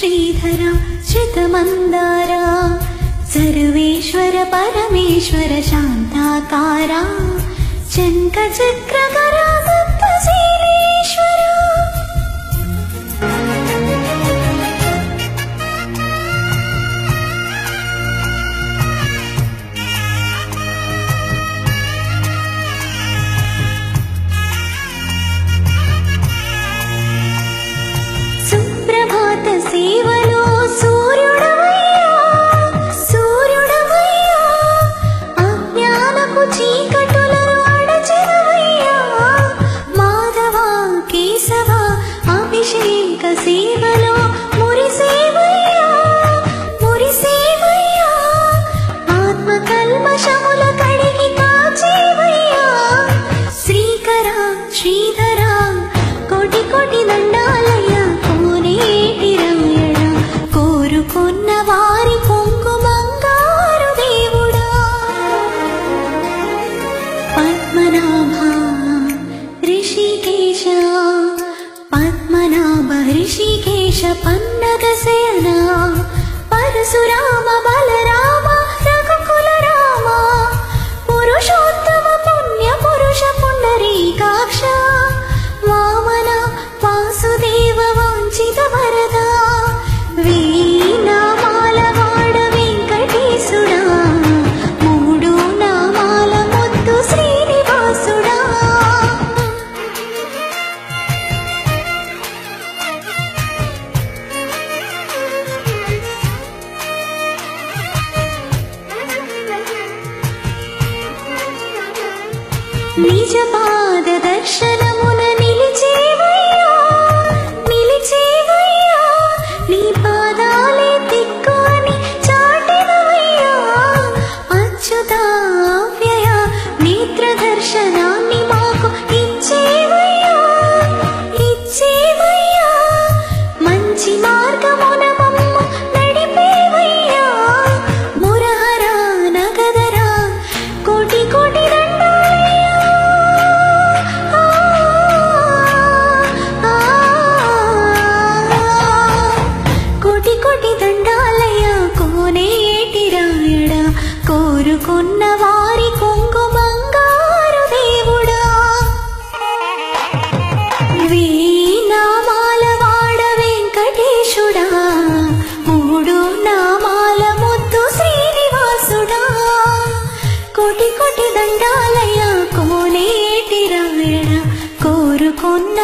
శ్రీధర శతమందార సర్వేశ్వర పరమేశ్వర శాంతాకార శంఖచక్రకర సప్తశీలేశ్వర సేవలో సూర్యుడవయ్యా సూర్యుడవయ్యా అజ్ఞానపు చీకటులను అడచెదవయ్యా మాధవ కేశవ అభిషేక సేవలో మురిసేవయ్యా మురిసేవయ్యా ఆత్మ కల్మషముల కడిగి కాచేవయ్యా శ్రీకర శ్రీధర కోటి కోటి దండాలయ్యా కోరుకున్న వారి పొంగు బంగారు దేవుడా పద్మనాభ ఋషికేశ పద్మనాభ ఋషికేశ పన్నగ శయన పరశురామ బలరామ రఘుకుల రామ పురుషోత్తమ పుణ్య పురుష పుండరీకాక్ష వామన వాసుదేవ వాంఛిత వరద వీణామాల వాడ వెంకటేశుడా మూడు నామాల ముద్దు శ్రీనివాసుడా నిజ పాద దర్శనమున నిలిచేవయ్యా నిలిచేవయ్యా నీ పాదాలే దిక్కు అని చాటెదవయ్యా అచ్యుతావ్యయ నేత్ర దర్శనాన్ని మాకు ఇచ్చేవయ్యా ఇచ్చేవయ్యా మంచి మార్గమున మమ్ము నడిపేవయ్యా మురహర నగదర కోటి కోటి కోరుకున్న వారి కొంగు బంగారు దేవుడా వీణామాల వాడ వెంకటేశుడా మూడు నామాల ముద్దు శ్రీనివాసుడా కోటి కోటి దండాలయ కోనేటి రాయడ కోరుకున్న